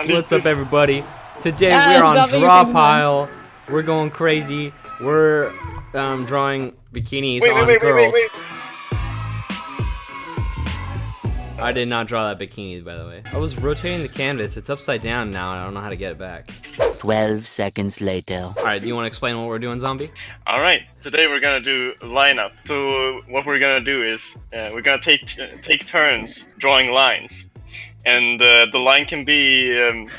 What's up, everybody? Today we're on Draw Pile. We're going crazy. We're drawing bikinis on girls. Wait. I did not draw that bikini, by the way. I was rotating the canvas. It's upside down now, and I don't know how to get it back. 12 seconds later. Alright, do you want to explain what we're doing, Zombie? Alright, today we're gonna do a lineup. So what we're gonna do is we're gonna take turns drawing lines. And the line can be in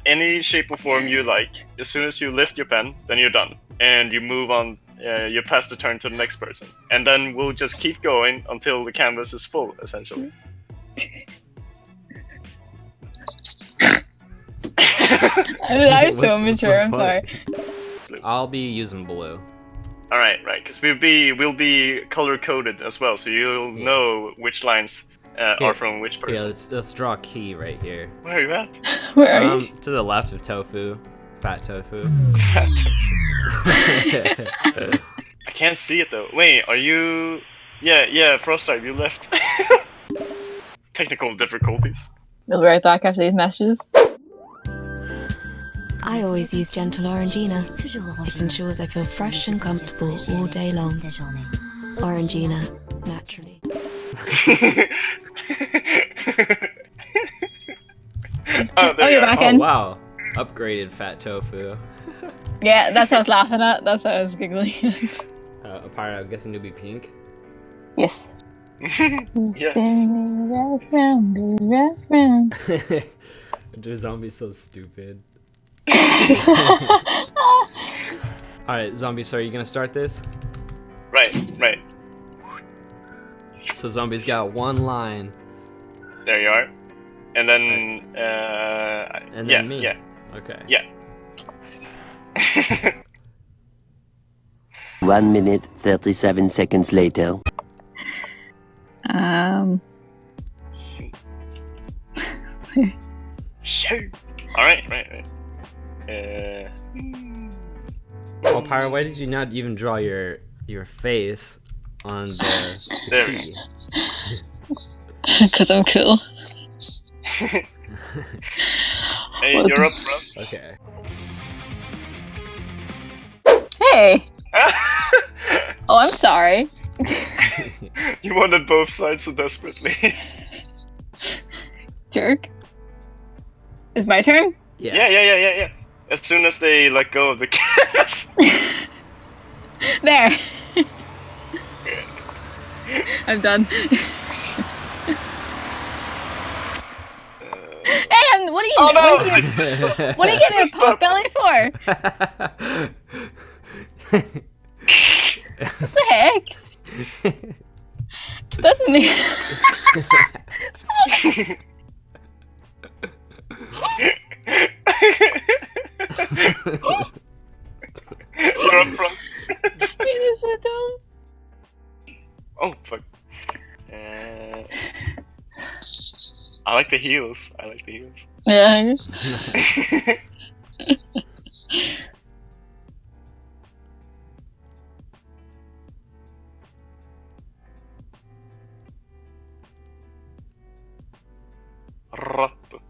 any shape or form you like. As soon as you lift your pen, then you're done. And you move on, you pass the turn to the next person. And then we'll just keep going until the canvas is full, essentially. I'm so mature, I'm sorry. I'll be using blue. Alright, right, because we'll be color-coded as well, so you'll know which lines are from which person. Yeah, let's draw a key right here. Where are you at? Where are you? To the left of tofu. Fat tofu. Fat tofu. I can't see it though. Wait, are you... Yeah, FrostDrive, you left. Technical difficulties. We'll be right back after these messages. I always use Gentle Orangina. It ensures I feel fresh and comfortable all day long. Orangina, naturally. You're back in. Oh wow, upgraded fat tofu. Yeah, that's what I was laughing at. That's what I was giggling at. Pyra, I'm guessing you'll be pink. Yes. Yeah. The zombie's so stupid. Alright, Zombie, so are you gonna start this? Right. So Zombie's got one line. There you are. And then, And then me. Yeah. Okay. Yeah. 1 minute, 37 seconds later. Sure. Alright, right. Oh, Pyra, why did you not even draw your face on the key? Because I'm cool. Hey, you're up front. Okay. Hey! Oh, I'm sorry. You wanted both sides so desperately. Jerk. It's my turn? Yeah. As soon as they let go of the canvas. There. I'm done. Hey, what are you doing? No. What are you getting a pot belly for? What the heck? That's me. You're up front. Oh, fuck. I like the heels. Yeah. Ratto.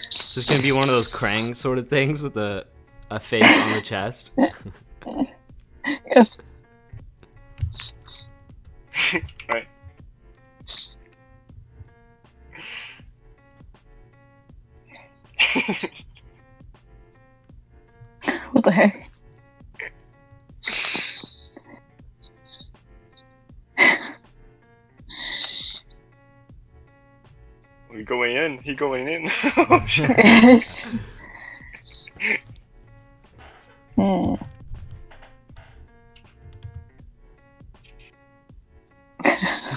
Is this gonna be one of those Krang sort of things with a face on the chest? Yes. Right. What the heck? We going in. He going in. Oh, shit.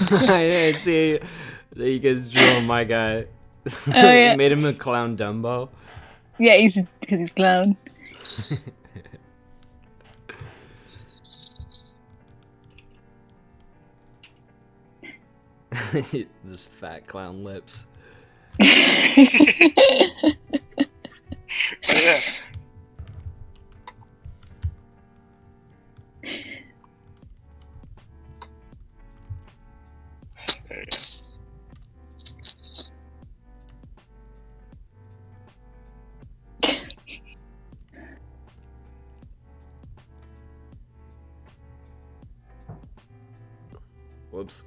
I didn't see that you guys drew on my guy. Oh, yeah. Made him a clown Dumbo. Yeah, because he's clown. This fat clown lips. Yeah. There you go. Whoops.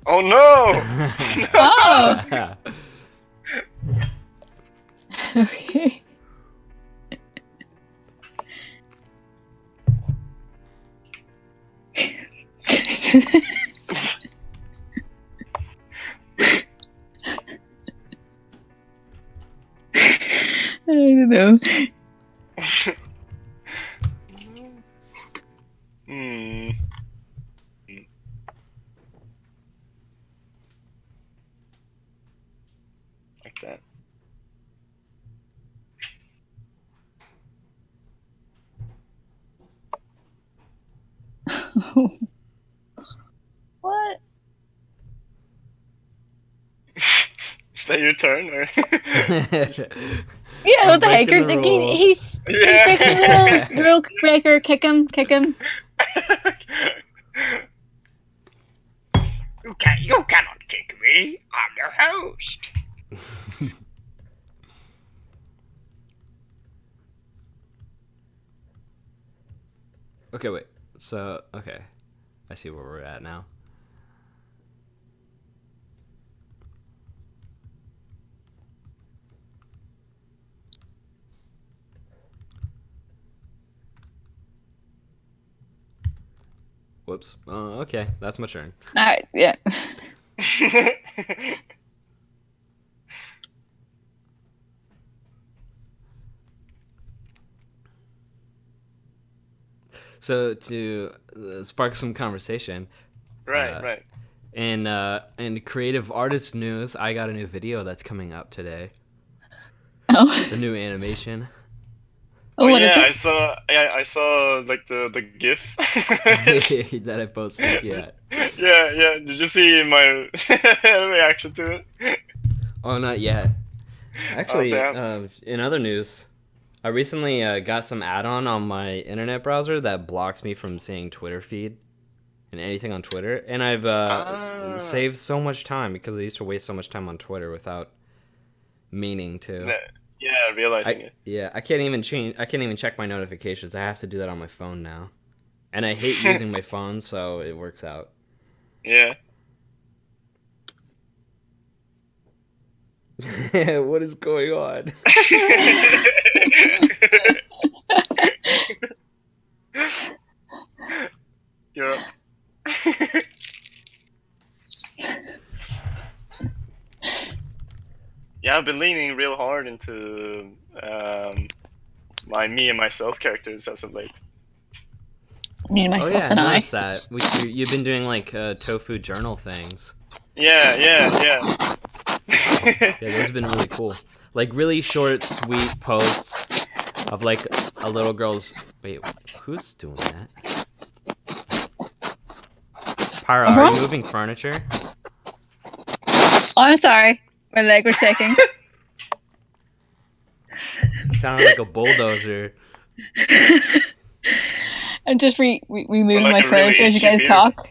Oh no! Oh. Okay. I don't know. Hmm. Like that. What? Is that your turn, or? Yeah, what the heck? breaking the rules. He's Yeah. breaking the rules. Rule breaker. Kick him. Kick him. You cannot kick me. I'm your host. Okay, wait. So, okay. I see where we're at now. Whoops. Okay, that's my turn. Alright, yeah. So to spark some conversation, Right, right. in creative artist news, I got a new video that's coming up today. Oh. The new animation. Oh, what is yeah, it? I saw like the GIF. That I posted. Yeah. Yeah. Did you see my reaction to it? Oh, not yet. Actually, damn. in other news, I recently got some add-on on my internet browser that blocks me from seeing Twitter feed and anything on Twitter. And I've saved so much time because I used to waste so much time on Twitter without meaning to. Yeah, realizing it. Yeah, I can't even check my notifications. I have to do that on my phone now. And I hate using my phone, so it works out. Yeah. What is going on? You're up. Yeah, I've been leaning real hard into my me and myself characters as of late. Me, myself, Oh yeah, I and I. noticed that. You've been doing like tofu journal things. Yeah. Yeah, those have been really cool. Like really short, sweet posts of like a little girl's. Wait, who's doing that? Pyra, are you moving furniture? Oh, I'm sorry. My leg was shaking. It sounded like a bulldozer. I'm just removing Like my a really furniture as you itchy guys beard. talk.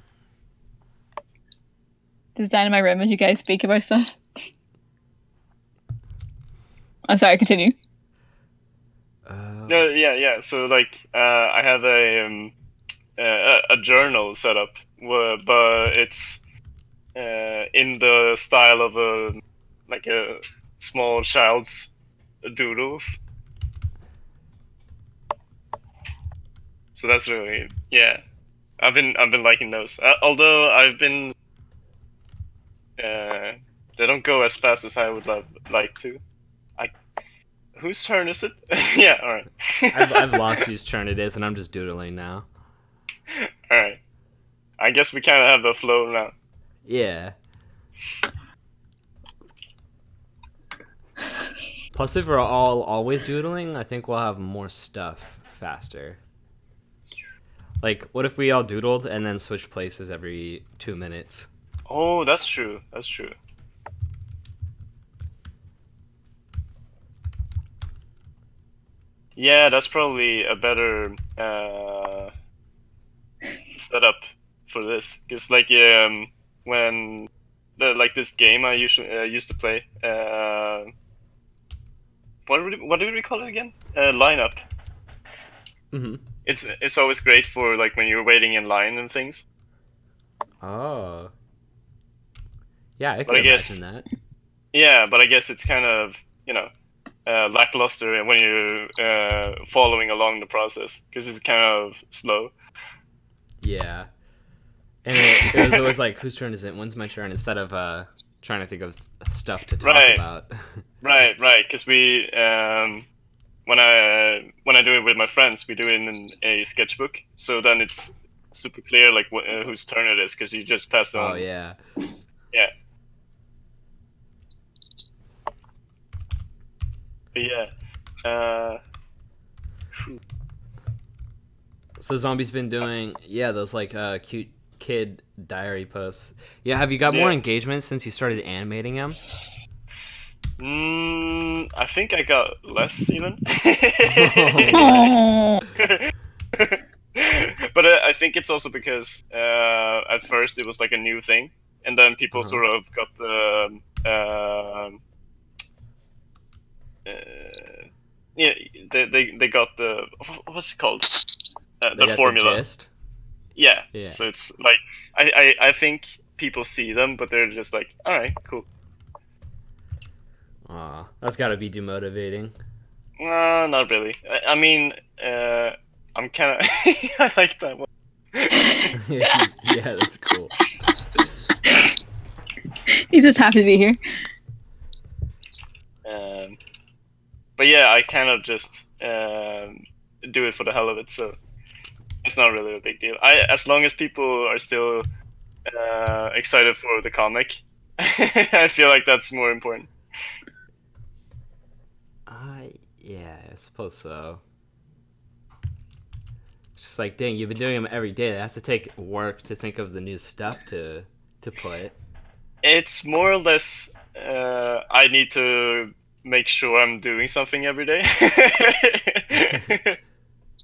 Designing my room as you guys speak about stuff. I'm sorry, continue. No, yeah. So like, I have a journal set up, but it's in the style of a small child's doodles. So that's really I've been liking those. Although I've been they don't go as fast as I would like to. Whose turn is it? Yeah, all right. I've lost whose turn it is, and I'm just doodling now. All right. I guess we kind of have the flow now. Yeah. Plus, if we're all always doodling, I think we'll have more stuff faster. Like, what if we all doodled and then switched places every 2 minutes? Oh, that's true. That's true. Yeah, that's probably a better setup for this. Because like when this game I usually used to play. What did we call it again? Lineup. Mm-hmm. It's always great for like when you're waiting in line and things. Oh. Yeah, I But could I guess- imagine that. Yeah, but I guess it's kind of lackluster when you're following along the process because it's kind of slow. Yeah. And it was always like, whose turn is it? When's my turn? Instead of trying to think of stuff to talk Right. about. Right. Because we when I do it with my friends, we do it in a sketchbook. So then it's super clear like whose turn it is because you just pass on. Oh, yeah. Yeah. But yeah. So Zombie's been doing, those like cute kid diary posts. Yeah, have you got more Yeah. engagement since you started animating him? I think I got less even. Oh. But I think it's also because at first it was like a new thing, and then people Uh-huh. sort of got the yeah, they got the what's it called, They the got formula. the gist. Yeah. Yeah. So it's like I think people see them, but they're just like, all right, cool. Aw, that's got to be demotivating. Not really. I mean, I'm kind of I like that one. Yeah, that's cool. He's just happy to be here. But yeah, I kind of just do it for the hell of it, so it's not really a big deal. As long as people are still excited for the comic, I feel like that's more important. Yeah, I suppose so. It's just like, dang, you've been doing them every day. That has to take work to think of the new stuff to put. It's more or less I need to make sure I'm doing something every day.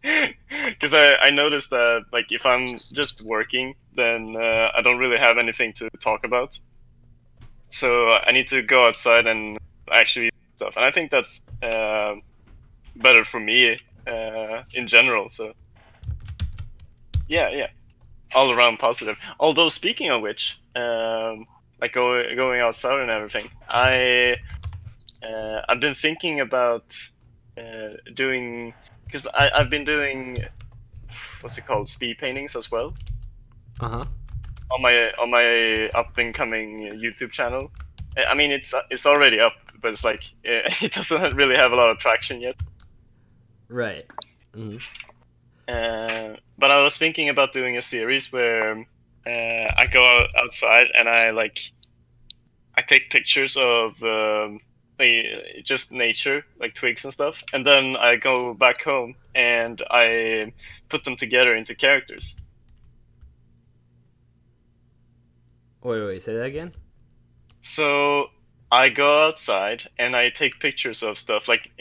Because I noticed that like if I'm just working, then I don't really have anything to talk about. So I need to go outside and actually do stuff, and I think that's better for me in general. So yeah, all around positive. Although speaking of which, like going outside and everything, I've been thinking about doing, because I've been doing what's it called, speed paintings as well Uh-huh. on my up and coming YouTube channel. I mean it's already up, but it's like it doesn't really have a lot of traction yet. Right. Mm-hmm. But I was thinking about doing a series where I go outside and I take pictures of just nature, like twigs and stuff, and then I go back home and I put them together into characters. Wait, say that again? So I go outside and I take pictures of stuff. Like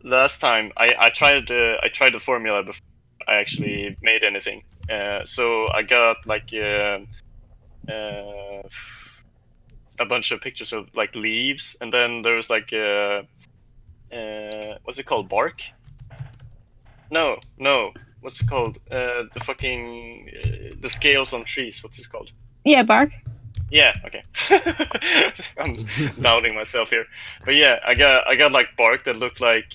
last time, I tried the formula before I actually made anything. So I got like a bunch of pictures of like leaves, and then there was like what's it called, bark? No, what's it called? The fucking the scales on trees. What's it called? Yeah, bark. Yeah, okay. I'm doubting myself here, but yeah, I got like bark that looked like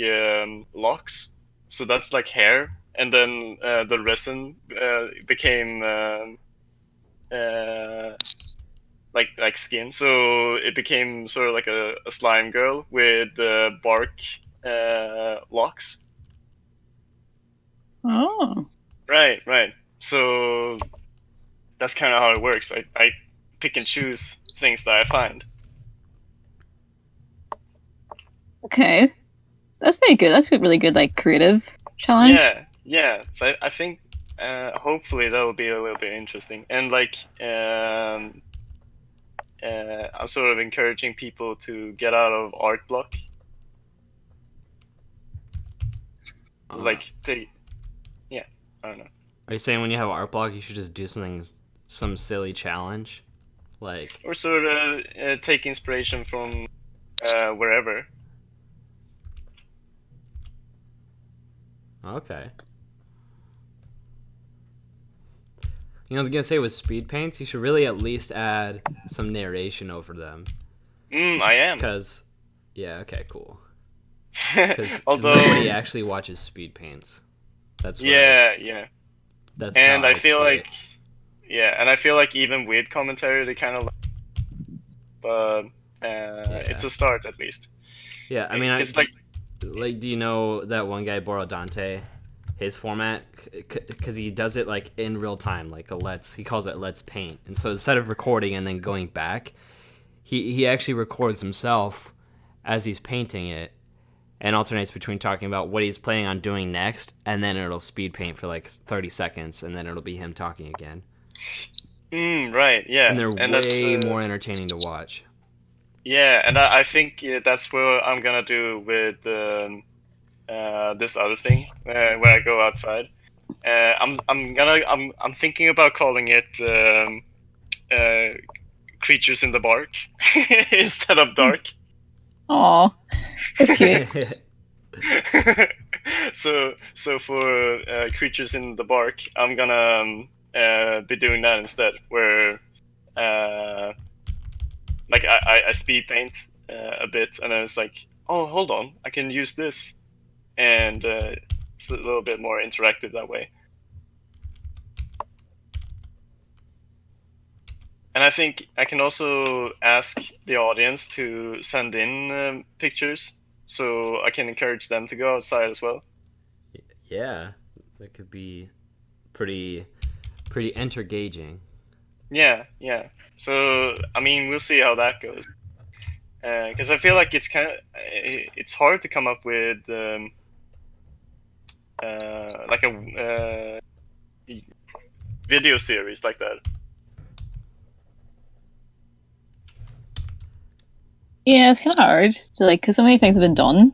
locks, so that's like hair, and then the resin became like skin, so it became sort of like a slime girl with bark locks. Oh. Right. So that's kind of how it works. I pick and choose things that I find. Okay. That's very good. That's a really good, like, creative challenge. So I think hopefully that will be a little bit interesting. And like I'm sort of encouraging people to get out of art block. Like they, yeah, I don't know. Are you saying when you have art block, you should just do some silly challenge, like? Or sort of take inspiration from wherever. Okay. You know, I was gonna say with speed paints, you should really at least add some narration over them. I am. Cause, yeah, okay, cool. Because Although nobody actually watches speed paints. That's what yeah. That's And how I feel see like it. and I feel like even with commentary they kind of but it's a start at least. Yeah, I mean, like do you know that one guy, Boro Dante, his format? Because he does it like in real time, like he calls it Let's Paint. And so instead of recording and then going back, he actually records himself as he's painting it and alternates between talking about what he's planning on doing next, and then it'll speed paint for like 30 seconds, and then it'll be him talking again. Right, yeah. And they're and way that's, more entertaining to watch. Yeah, and I think that's what I'm gonna do with this other thing where I go outside. I'm thinking about calling it creatures in the bark instead of dark. Aw, that's cute. So for creatures in the bark, I'm gonna be doing that instead, where like I speed paint a bit, and then it's like, oh, hold on, I can use this, and it's a little bit more interactive that way. And I think I can also ask the audience to send in pictures, so I can encourage them to go outside as well. Yeah, that could be pretty entergaging. Yeah. So I mean, we'll see how that goes. Because I feel like it's hard to come up with like a video series like that. Yeah, it's kind of hard to like, because so many things have been done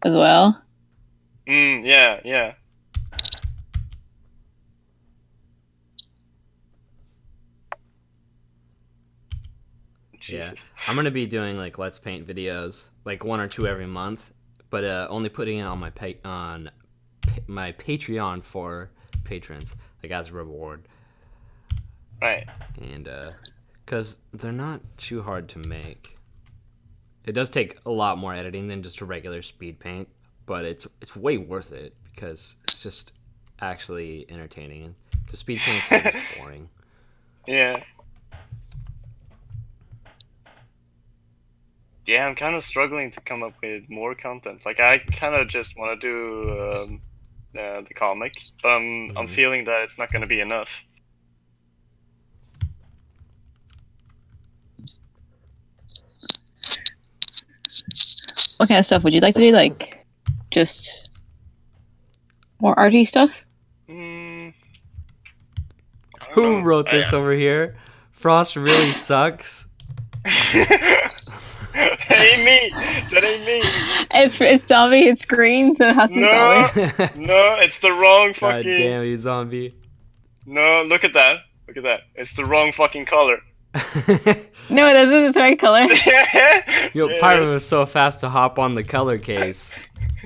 as well. Yeah. Yeah, I'm gonna be doing like Let's Paint videos, like 1 or 2 every month, but only putting it on my Patreon for patrons, like as a reward. Right. And because they're not too hard to make. It does take a lot more editing than just a regular speed paint, but it's way worth it because it's just actually entertaining. Because speed paint's kind of boring. Yeah. Yeah, I'm kind of struggling to come up with more content. Like, I kind of just want to do the comic, but I'm feeling that it's not going to be enough. What kind of stuff would you like to do? Like, just more arty stuff? I don't Who know. wrote this over here? Frost really sucks. That ain't me. That ain't me. It's zombie. It's green, so it has to be zombie. No, it's the wrong God fucking. damn you, zombie. No, look at that. Look at that. It's the wrong fucking color. No, it isn't. It's the right color. Yo, Pyra was so fast to hop on the color case.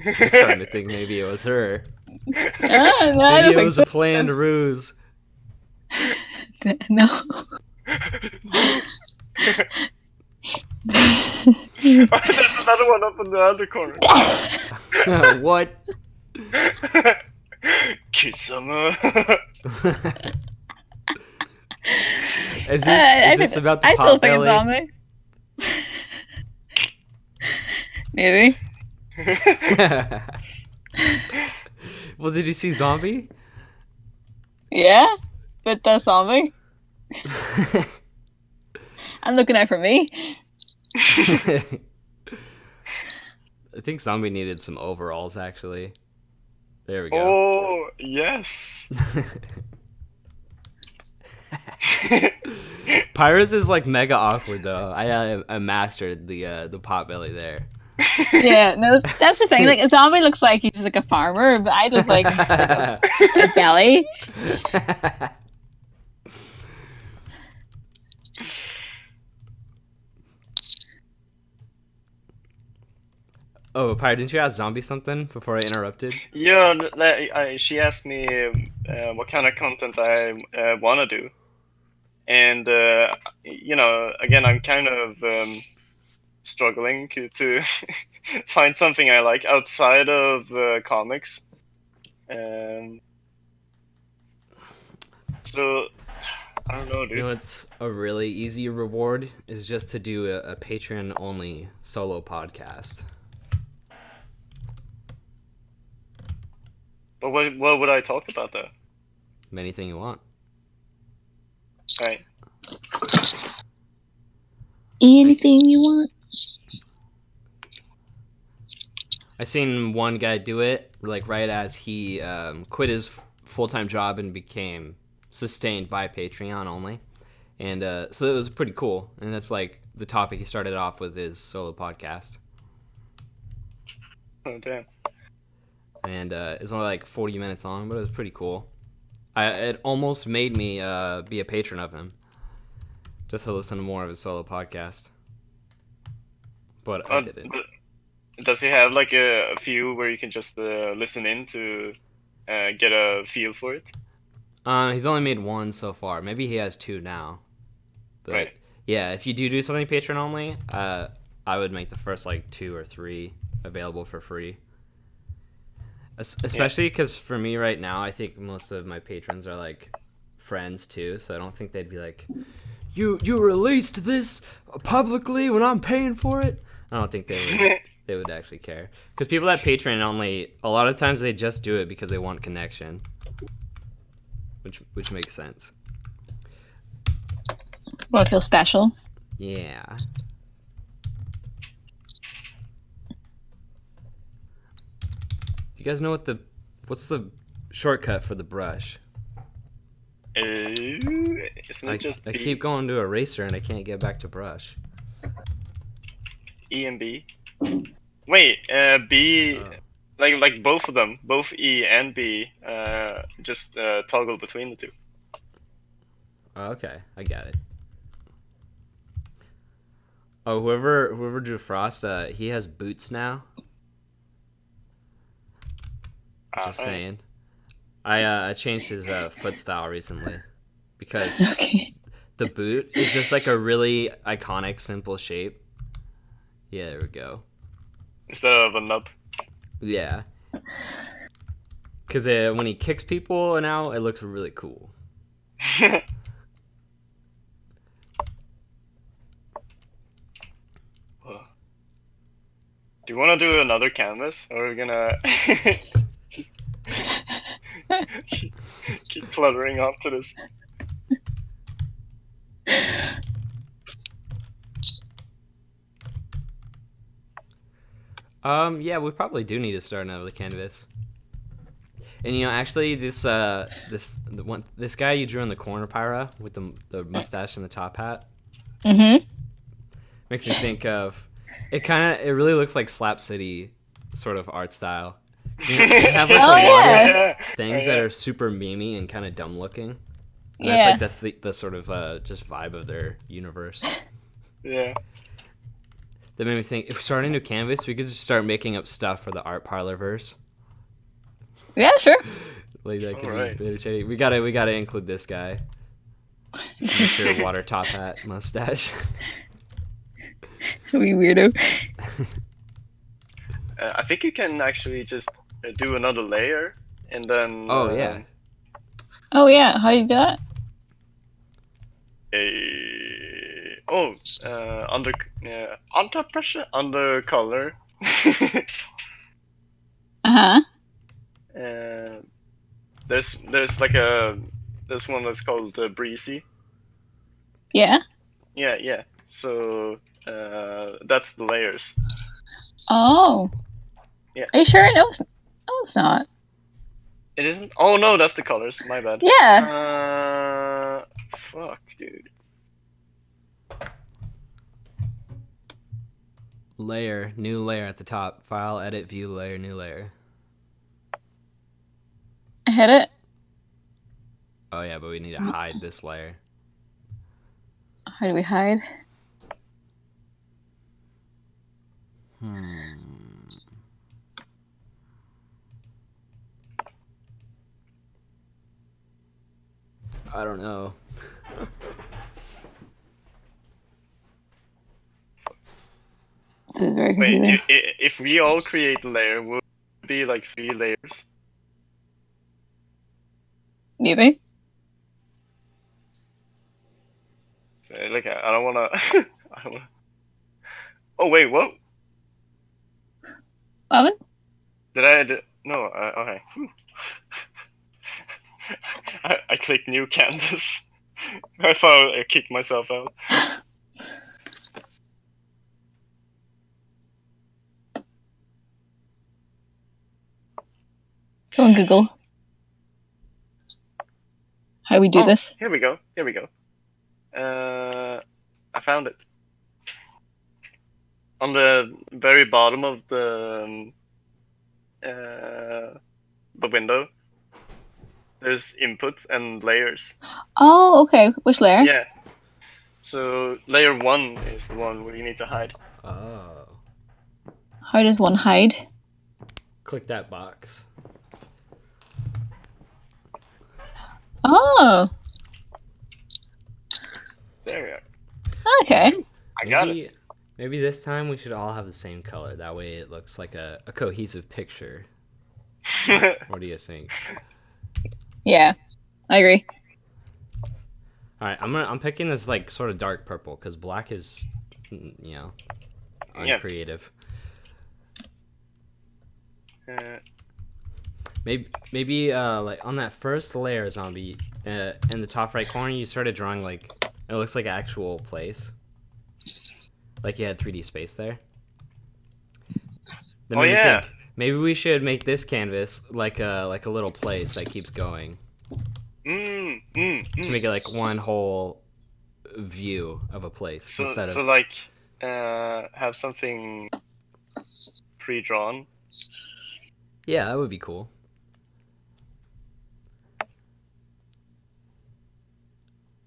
I'm starting to think maybe it was her. No, I Maybe don't it think was so. a planned ruse. No. There's another one up in the other corner. What? Kisama. Is this about the I still pot think belly? it's zombie. Maybe. Well, did you see zombie? Yeah, but that's zombie. I'm looking out for me. I think Zombie needed some overalls, actually. There we go. Oh yes. Pyra's is like mega awkward though. I mastered the pot belly there. Yeah, no, that's the thing. Like, a zombie looks like he's like a farmer, but I just like a belly. Oh, Pyra, didn't you ask Zombie something before I interrupted? Yeah, she asked me what kind of content I want to do, and again, I'm kind of struggling to find something I like outside of comics. So I don't know, dude. You know, it's a really easy reward is just to do a Patreon only solo podcast. But what would I talk about though? Anything you want. Right. Anything you want. I seen one guy do it like right as he quit his full-time job and became sustained by Patreon only, and so it was pretty cool. And that's like the topic he started off with his solo podcast, Oh damn. and it's only like 40 minutes long, but it was pretty cool. It almost made me be a patron of him, just to listen to more of his solo podcast, but I didn't. But does he have like a few where you can just listen in to get a feel for it? He's only made one so far. Maybe he has two now. But Right. yeah, if you do something Patreon only, I would make the first like 2 or 3 available for free. Especially because for me right now, I think most of my patrons are like friends too, so I don't think they'd be like, you released this publicly when I'm paying for it. I don't think they would actually care. Because people that Patreon only, a lot of times they just do it because they want connection, which makes sense. Want to feel special? Yeah. Do you guys know what's the shortcut for the brush? Isn't it just I B, keep going to eraser and I can't get back to brush. E and B? Wait, B, like both of them, both E and B, just toggle between the two. Oh, okay, I got it. Oh, whoever drew Frost, he has boots now. Just saying. I changed his foot style recently because Okay. the boot is just like a really iconic, simple shape. Yeah, there we go. Instead of a nub. Yeah. Because when he kicks people now, it looks really cool. Do you want to do another canvas, or are we gonna keep fluttering onto this? Yeah, we probably do need to start another canvas. And actually, this guy you drew in the corner, Pyra, with the mustache and the top hat, Mm-hmm. makes me think of it. It really looks like Slap City sort of art style. They have like Oh, a lot yeah. of things that are super memey and kind of dumb looking. And Yeah. that's like the sort of just vibe of their universe. Yeah. That made me think, if we start a new canvas, we could just start making up stuff for the art parlor verse. Yeah, sure. Like that could Alright. be entertaining. We gotta include this guy. Mr. Water Top Hat mustache. We weirdo. I think you can actually just do another layer, and then. Oh yeah. Oh yeah, how do you do that? Under pressure, under color. Uh-huh. There's one that's called breezy. Yeah. Yeah. So that's the layers. Oh. Are you sure? No, it's not. It isn't? Oh no, that's the colors. My bad. Yeah. Fuck, dude. Layer, new layer at the top. File, edit, view layer, new layer. I hit it. Oh yeah, but we need to hide this layer. How do we hide? I don't know. This is very Wait, confusing. if we all create a layer, will it be like 3 layers? Maybe. Like, I don't wanna. I don't wanna... Oh, wait, what? What? Did I. No, okay. I clicked new canvas. I thought I kicked myself out. Someone Google. How we do this? Here we go. I found it. On the very bottom of the window, there's input and layers. Oh, okay. Which layer? Yeah. So layer 1 is the one where you need to hide. Oh. How does one hide? Click that box. Oh, There we are. okay. I got it. Maybe this time we should all have the same color. That way it looks like a cohesive picture. What do you think? Yeah, I agree. All right, I'm picking this like sort of dark purple because black is, you know, uncreative. Maybe like on that first layer zombie in the top right corner, you started drawing like it looks like an actual place, like you had 3D space there. Then Oh, made me yeah. think maybe we should make this canvas like a little place that keeps going to make it like one whole view of a place instead So of like have something pre-drawn. yeah, that would be cool.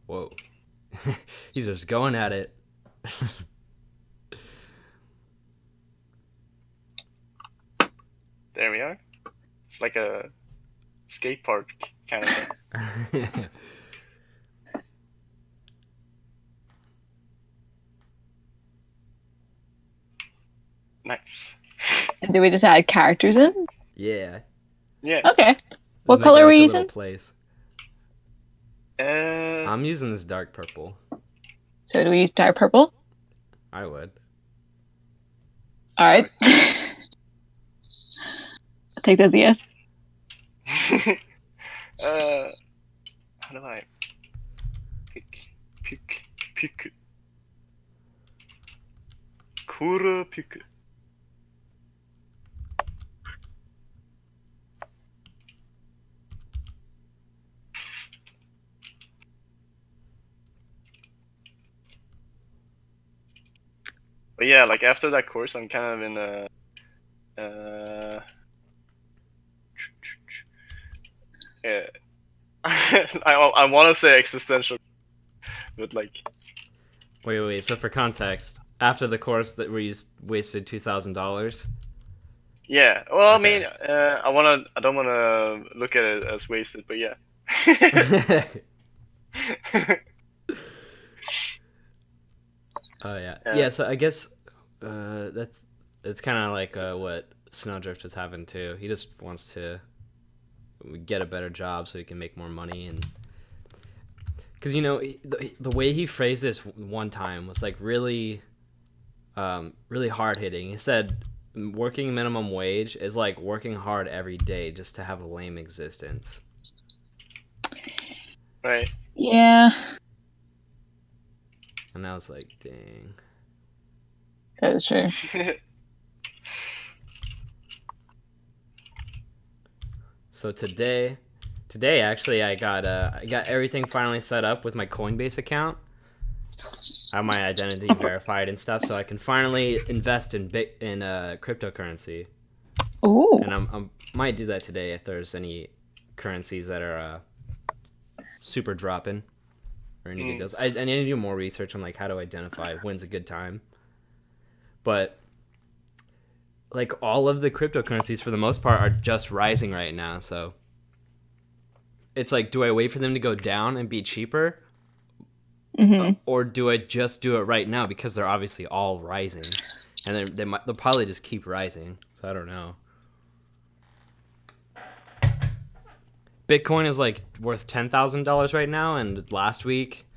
Whoa. He's just going at it. There we are. It's like a skate park kind of thing. Nice. And do we just add characters in? Yeah. Yeah. Okay. Just What make it color are like we a little using? place. I'm I'm using this dark purple. So do we use dark purple? I would. All right. I'll take that as a yes. How do I pick Kura pick. But yeah, like after that course, I'm kind of in a yeah. I want to say existential, but like Wait. So for context, after the course that where you wasted $2,000. yeah. Well, Okay. I mean, I don't wanna look at it as wasted, but yeah. Oh yeah. Yeah. Yeah. So I guess that's kind of like what Snowdrift was having too. He just wants to get a better job so he can make more money and. Because, you know, the way he phrased this one time was, like, really hard-hitting. He said working minimum wage is like working hard every day just to have a lame existence. Right. Yeah, And I was like, dang. that is true. So today actually I got everything finally set up with my Coinbase account. I have my identity verified and stuff, so I can finally invest in cryptocurrency. Ooh. And I'm might do that today if there's any currencies that are super dropping or any good deals. I need to do more research on like how to identify when's a good time. But like all of the cryptocurrencies for the most part are just rising right now, so it's like, do I wait for them to go down and be cheaper? Or do I just do it right now because they're obviously all rising, and they'll probably just keep rising. So I don't know. Bitcoin is like worth $10,000 right now, and last week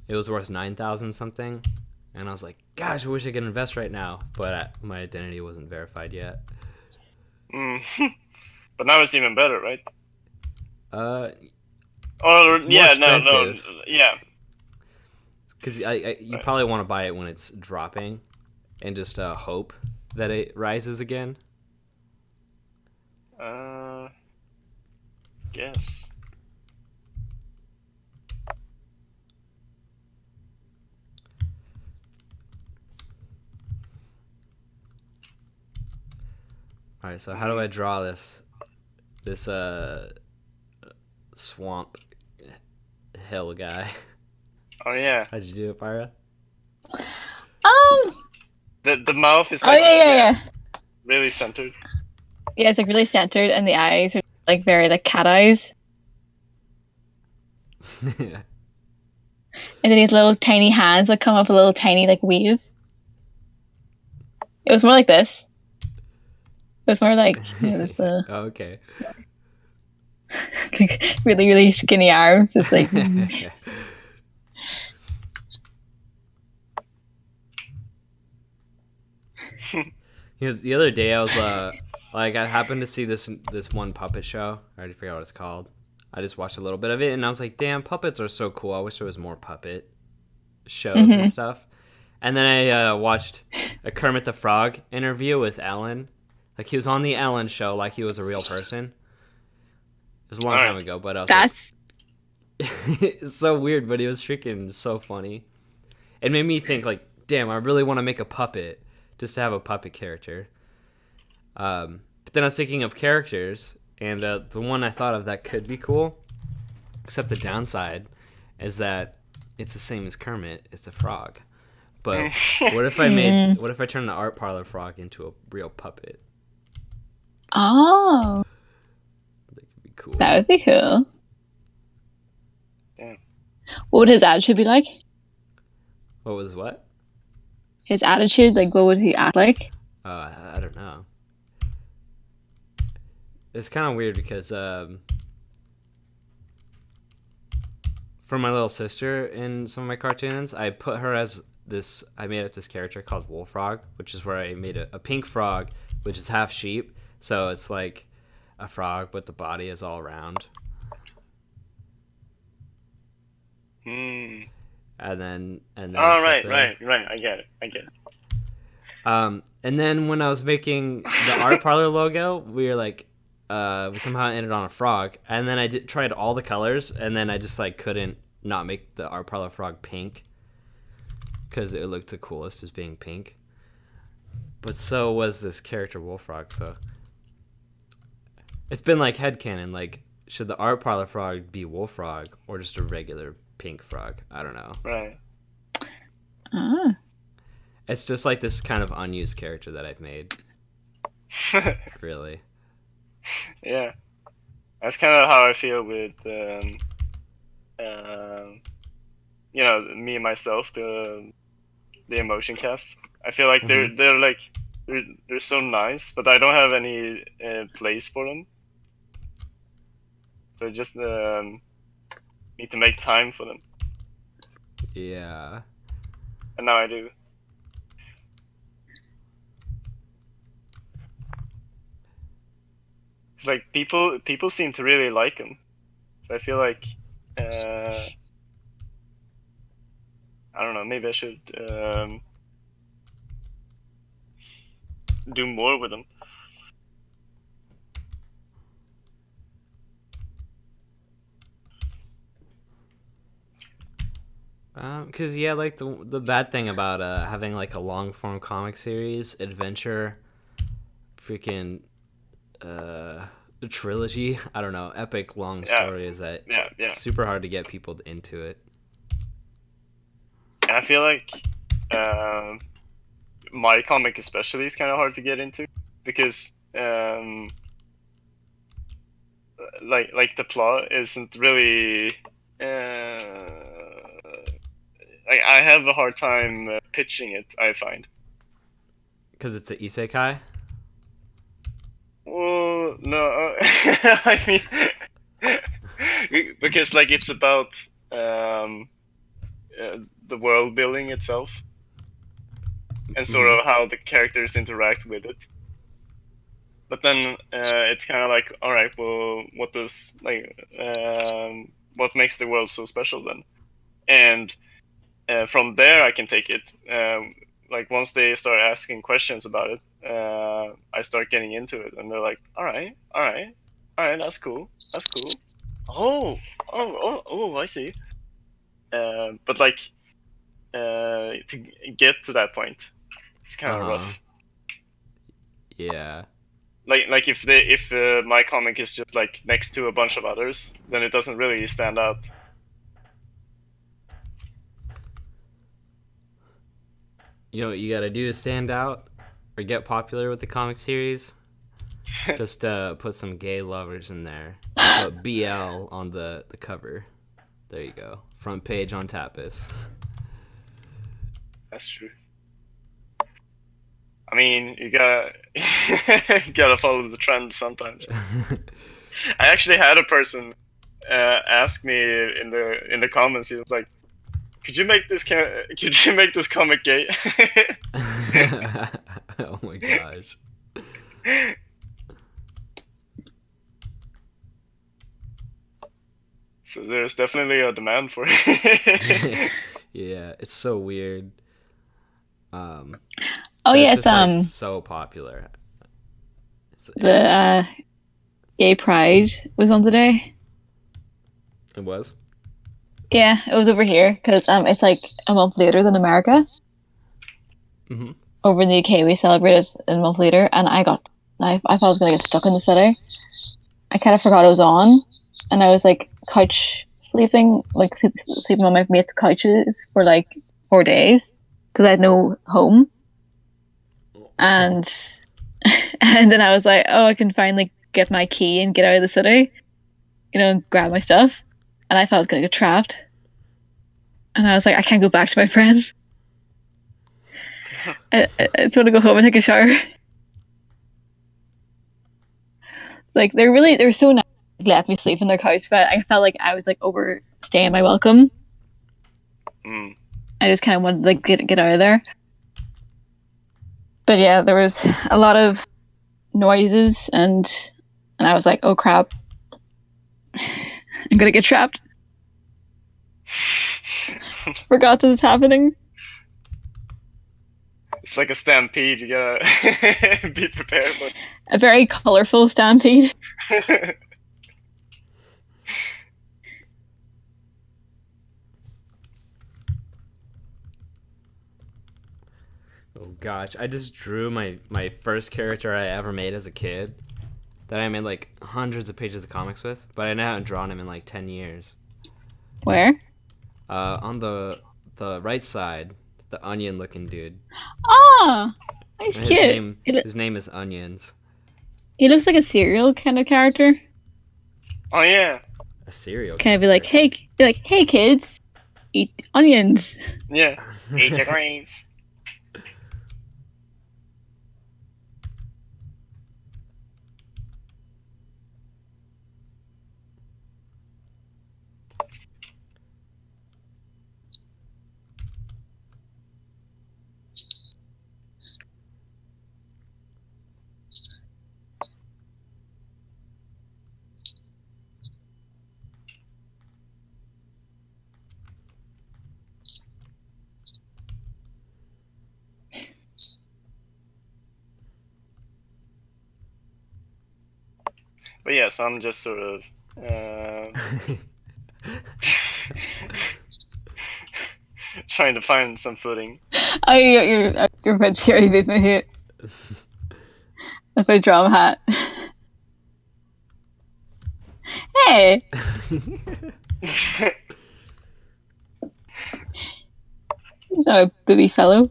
it was worth 9,000 something. And I was like, gosh, I wish I could invest right now, but my identity wasn't verified yet. But now it's even better, right? Or Or yeah, expensive. no, yeah. Because you probably want to buy it when it's dropping, and just hope that it rises again. Guess. All right, so how do I draw this swamp hill guy? Oh yeah. How'd you do it, Pyra? The mouth is Oh like yeah. really centered. Yeah, it's like really centered, and the eyes are like very like cat eyes, and then these little tiny hands that come up a little tiny like weave. It was more like this. It was more like this, Oh, okay. like really really skinny arms. It's like The other day I was like I happened to see this one puppet show. I already forgot what it's called. I just watched a little bit of it, and I was like, damn, puppets are so cool. I wish there was more puppet shows and stuff. And then I watched a Kermit the Frog interview with Ellen. Like, he was on the Ellen show like he was a real person. It was a long time ago, but I was like, it's so weird, but it was freaking so funny. It made me think, like, damn, I really want to make a puppet just to have a puppet character. But then I was thinking of characters, and the one I thought of that could be cool, except the downside is that it's the same as Kermit. It's a frog. But what if I turned the art parlor frog into a real puppet? oh, That could be cool. that would be cool. Yeah. What would his attitude be like? What was what? His attitude, like what would he act like? I don't know. It's kind of weird because for my little sister in some of my cartoons, I put her as this. I made up this character called Wolf Frog, which is where I made a pink frog, which is half sheep. So it's like a frog, but the body is all round. And then. Oh right. I get it. And then when I was making the art parlor logo, we were like, we somehow ended on a frog, and then I tried all the colors, and then I just like couldn't not make the art parlor frog pink because it looked the coolest as being pink. But so was this character Wolf Frog, so it's been like headcanon, like should the art parlor frog be Wolf Frog or just a regular pink frog? I don't know. Right. It's just like this kind of unused character that I've made. Really. Yeah. That's kind of how I feel with me and myself, the emotion cast. I feel like they're so nice, but I don't have any place for them. So I just need to make time for them. Yeah. And now I do. It's like people seem to really like them, so I feel like I don't know. Maybe I should do more with them. Cause yeah, like the bad thing about having like a long form comic series, adventure, freaking trilogy, I don't know, epic long Yeah, story is that yeah, it's yeah. super hard to get people into it. And I feel like my comic especially is kind of hard to get into because like the plot isn't really like I have a hard time pitching it. I find. Cause it's a isekai. Well, no, I mean because like it's about um, the world building itself and sort Mm-hmm. of how the characters interact with it. But then it's kind of like, all right, well, what makes the world so special then? And from there, I can take it. Like once they start asking questions about it, I start getting into it, and they're like, all right, all right, all right, that's cool. Oh, I see. But like to get to that point, it's kind Uh of huh. rough. Yeah. Like if my comic is just like next to a bunch of others, then it doesn't really stand out. You know what you gotta do to stand out or get popular with the comic series? Just put some gay lovers in there. Put BL on the cover. There you go. Front page on Tapas. That's true. I mean, you gotta you gotta follow the trend sometimes. I actually had a person ask me in the comments. He was like, Could you make this comic gay?" Oh my gosh. So there's definitely a demand for it. Yeah, it's so weird. Um, Oh but it's yes, just like so popular. the gay pride was on today. It was. Yeah, it was over here because it's like a month later than America. Mm-hmm. Over in the UK, we celebrated a month later, and I thought I was gonna get stuck in the city. I kind of forgot it was on, and I was like couch sleeping, like sleeping on my mate's couches for like 4 days because I had no home, and and then I was like, oh, I can finally get my key and get out of the city, and grab my stuff, and I thought I was gonna get trapped, and I was like, I can't go back to my friends. I just want to go home and take a shower. Like they're so nice. They let me sleep in their couch, but I felt like I was like overstaying my welcome. Mm. I just kind of wanted to like get out of there. But yeah, there was a lot of noises and I was like, oh crap, I'm gonna get trapped. Forgot this is happening. It's like a stampede. You gotta be prepared for A very colorful stampede. it. Oh gosh, I just drew my first character I ever made as a kid. That I made like hundreds of pages of comics with, but I haven't drawn him in like 10 years. Where? On the right side, the onion looking dude. Ah, he's And his cute. name his name is Onions. He looks like a cereal kind of character. Oh yeah, A cereal. Kind of be like, hey kids, eat onions. yeah. Eat your grains. But yeah, so I'm just sort of trying to find some footing. Oh, your red already made my hair. That's my drum hat. Hey, he's not a booby fellow.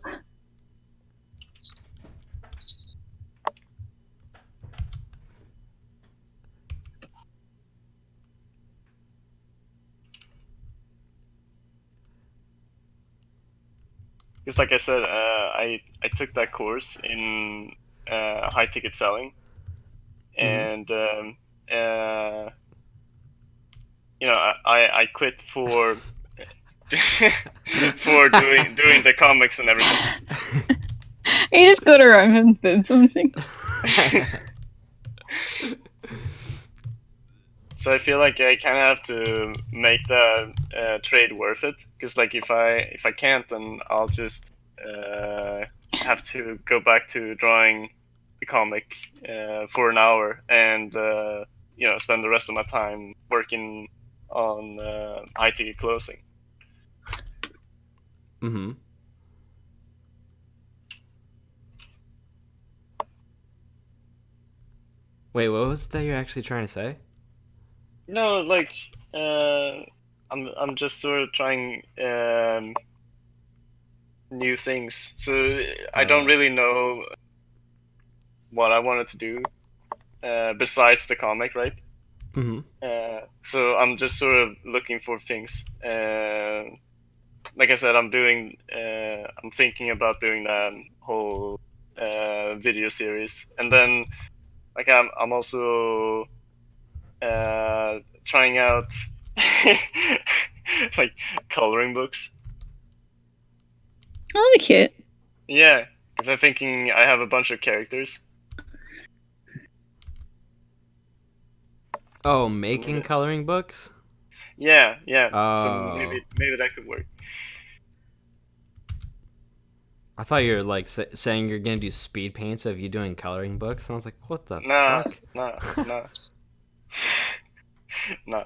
Because like I said, I took that course in high ticket selling, and you know, I quit for for doing the comics and everything. You just go around and do something. So I feel like I kind of have to make the trade worth it, because like if I can't, then I'll just have to go back to drawing the comic for an hour and you know, spend the rest of my time working on high ticket closing. Mm-hmm. Wait, what was it that you're actually trying to say? No, like I'm just sort of trying new things. So I don't really know what I wanted to do besides the comic, right? Mm-hmm. So I'm just sort of looking for things. Like I said, I'm thinking about doing that whole video series, and then like I'm also trying out like coloring books. Oh, that'd be cute. Yeah, because I'm thinking I have a bunch of characters. Oh, making maybe- coloring books? Yeah. So Oh. maybe that could work. I thought you were like saying you're gonna do speed paints of you doing coloring books, and I was like, what the Nah, fuck? nah. Nah.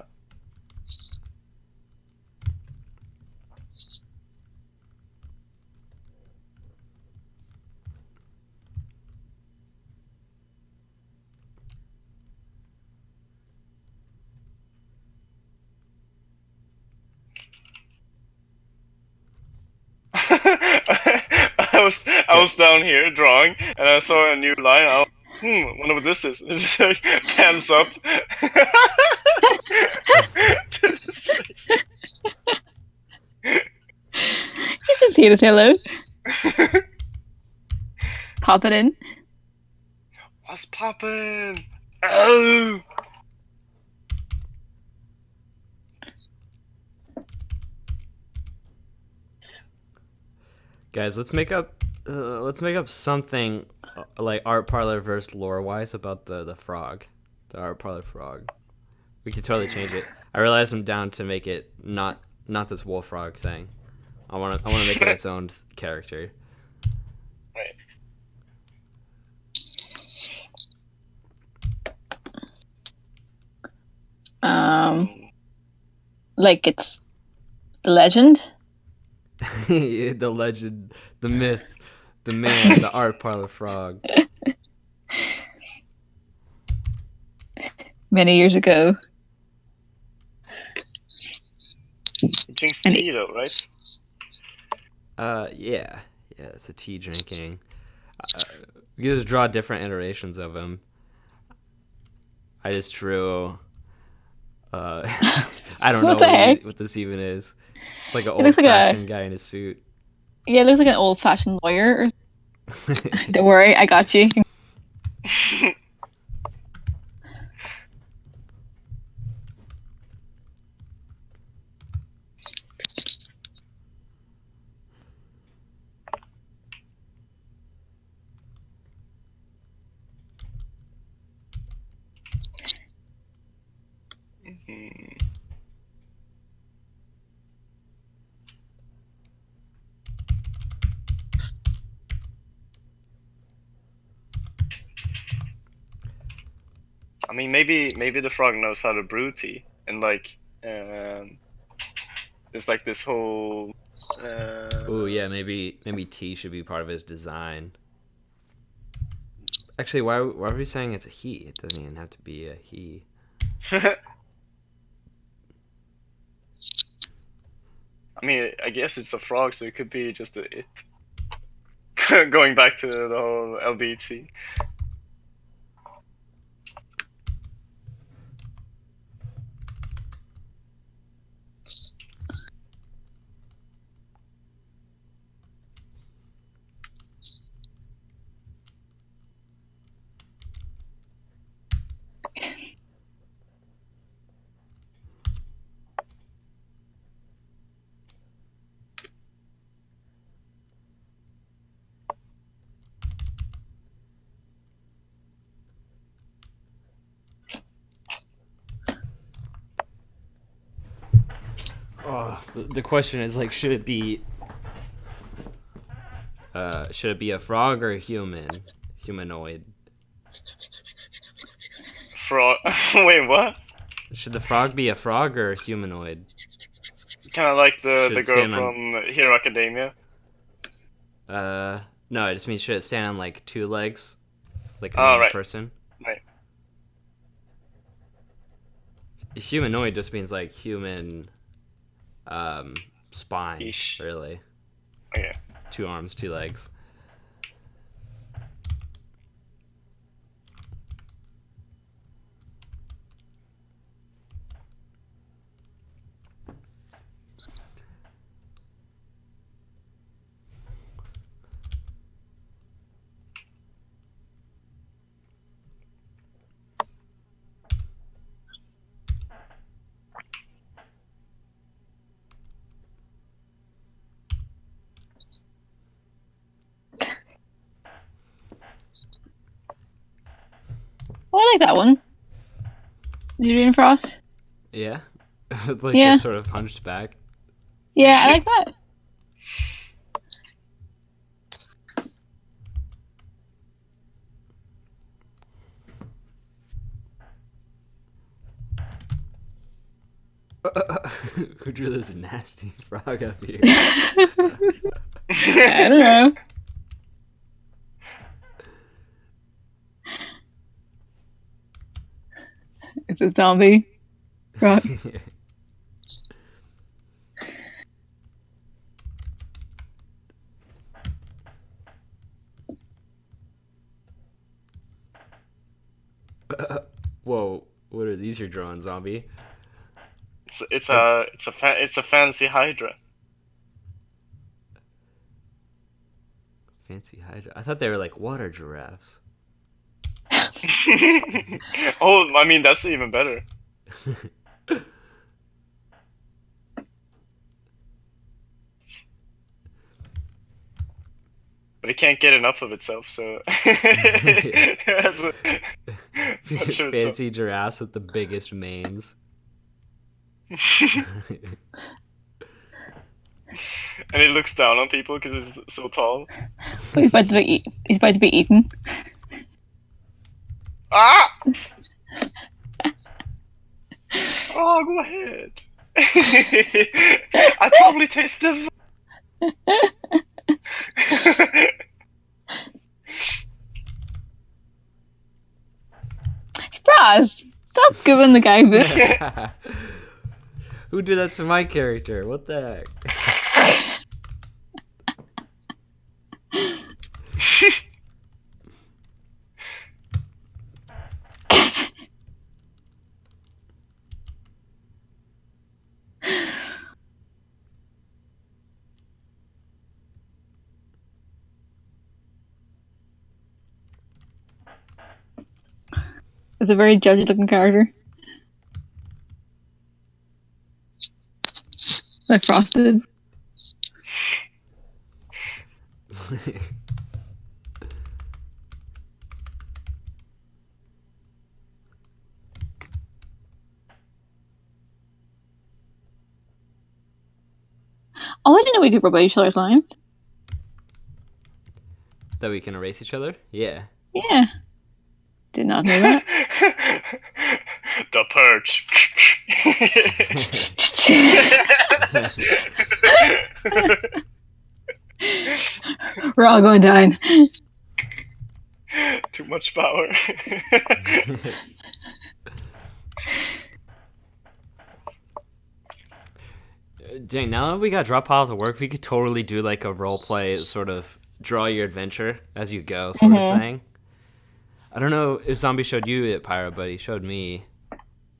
I was down here drawing, and I saw a new line. I was, wonder what this is. It just like pans up to the space. He's just here to say hello. Pop it in. What's poppin'? Oh! Guys, let's make up something like Art Parlor versus Lore Wise about the frog, the Art Parlor frog. We could totally change it. I realize I'm down to make it not this wolf frog thing. I want to make it its own character. Right. Like it's the legend. The legend, the myth, the man, the Art Parlor frog. Many years ago. He drinks And tea though, right? Yeah, it's a tea drinking. You just draw different iterations of him. I just drew. I don't know what this even is. It's like an old-fashioned guy in a suit. Yeah, it looks like an old-fashioned lawyer. Don't worry, I got you. I mean, maybe the frog knows how to brew tea, and like, there's like this whole Ooh, yeah, maybe T should be part of his design. Actually, why are we saying it's a he? It doesn't even have to be a he. I mean, I guess it's a frog, so it could be just a it. Going back to the whole LBT. Oh, the question is like, should it be a frog or a humanoid? Frog. Wait, what? Should the frog be a frog or a humanoid? Kind of like the Should girl stand on- from Hero Academia. No, it just means should it stand on like two legs, like a Oh, normal right. person? Right. Humanoid just means like human, spine, Ish. really. Okay. 2 arms, 2 legs. Oh, I like that one. Is you reading Frost? Yeah, like Yeah. a sort of hunched back. Yeah, I like that. Who drew this nasty frog up here? I don't know. It's a zombie. Right. Whoa, what are these you're drawing, zombie? It's a fancy Hydra. Fancy hydra. I thought they were like water giraffes. Oh, I mean that's even better. But it can't get enough of itself, so. That's a- Fancy giraffes with the biggest manes. And it looks down on people because it's so tall. He's about to be eaten. Ah! Oh, go ahead. I probably taste the. Frost, stop giving the guy food. Who did that to my character? What the heck? It's a very judgy looking character. Like Frosted. Oh, I didn't know we could rub out each other's lines. That we can erase each other? Yeah. Yeah. Did not know that. The Purge. We're all going down. Too much power. Dang, now that we got drop piles of work, we could totally do like a role play, sort of draw your adventure as you go sort of thing. I don't know if Zombie showed you it, Pyra, but he showed me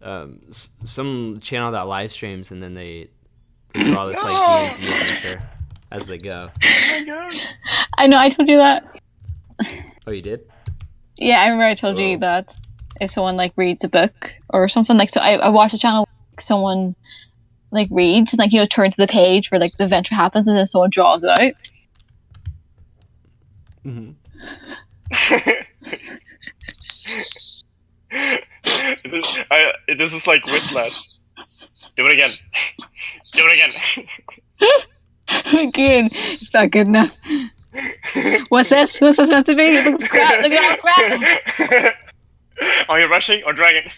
some channel that live streams and then they draw this like D&D adventure as they go. Oh my god. I know, I told you that. Oh, you did? Yeah, I remember I told you that if someone like reads a book or something, like, so I watched a channel where someone like reads and like, you know, turns to the page where like the adventure happens and then someone draws it out. Mm-hmm. This is like Whiplash. Do it again. Do it again. Again, it's not good enough. What's this? What's this meant to be? Look at all crap. Are you rushing or dragging?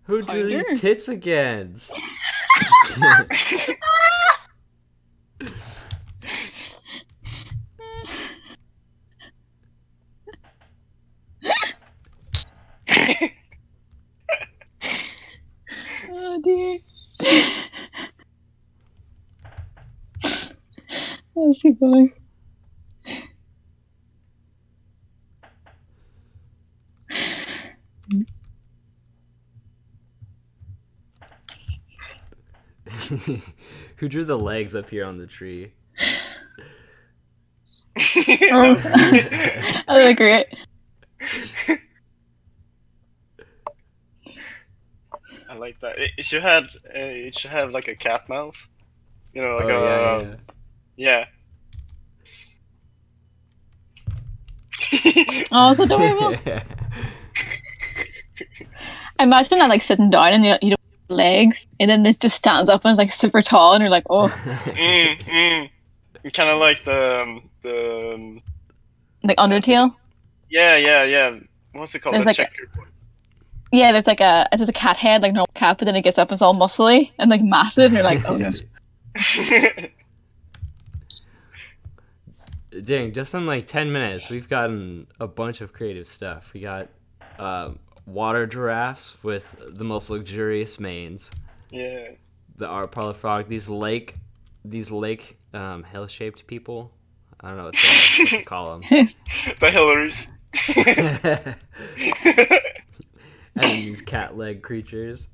Who drew these tits again? Oh dear. Oh, so funny. Who drew the legs up here on the tree? Oh, I look great. I like that. It should have like a cat mouth. You know, like yeah. Oh, it's adorable. Imagine that like sitting down and you don't have legs, and then it just stands up and it's like super tall, and you're like, oh. Kind of like the Like Undertale. Yeah. What's it called? There's The like checkerboard. Yeah, there's like it's just a cat head, like normal cat, but then it gets up and it's all muscly and like massive, and you're like, oh no. Dang, just in like 10 minutes, we've gotten a bunch of creative stuff. We got water giraffes with the most luxurious manes. Yeah. The art Parlor frog. These lake hill-shaped people. I don't know what to call them. The Hillarys. And then these cat leg creatures.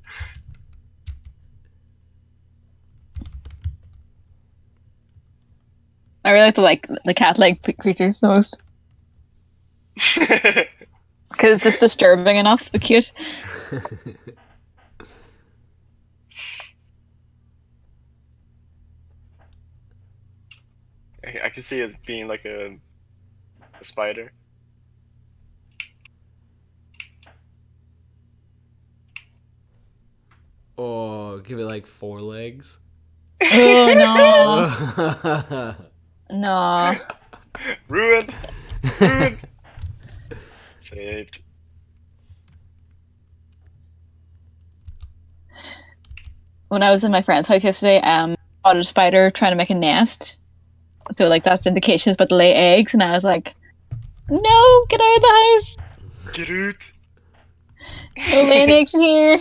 I really like the cat leg creatures the most because it's disturbing enough but cute. I can see it being like a spider. Oh, give it like 4 legs. Oh no. No. Ruined. Saved. When I was in my friend's house yesterday, spotted a spider trying to make a nest. So like that's indication it's about to lay eggs, and I was like, no, get out of the house. Get out. No laying eggs in here.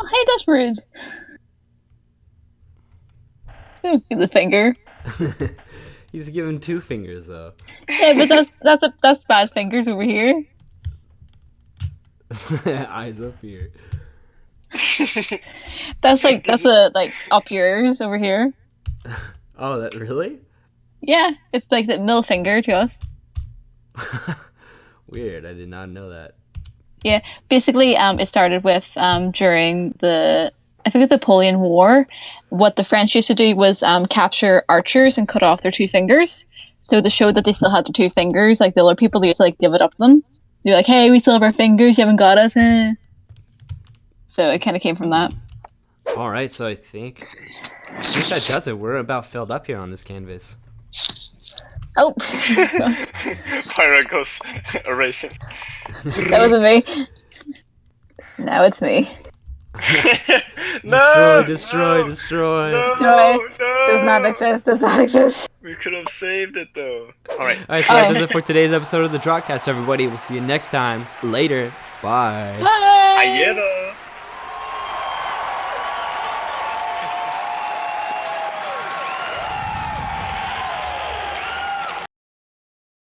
Oh, hey, that's rude. The finger. He's given 2 fingers though. Yeah, but that's bad fingers over here. Eyes up here. That's a like up yours over here. Oh, that really? Yeah, it's like the middle finger to us. Weird. I did not know that. Yeah, basically, it started with during the I think it's Napoleon War. What the French used to do was capture archers and cut off their two fingers. So to show that they still had their two fingers, like the other people, they used to like give it up to them. They're like, "Hey, we still have our fingers. You haven't got us." Eh. So it kind of came from that. All right, so I think that does it. We're about filled up here on this canvas. Oh, Pyra goes erasing. that wasn't me. Now it's me. No! Destroy. No! Destroy. No! Does not exist. Does not exist. We could have saved it though. Alright. All right, so that does it for today's episode of the Dropcast, everybody. We'll see you next time. Later. Bye. Bye. Ayero!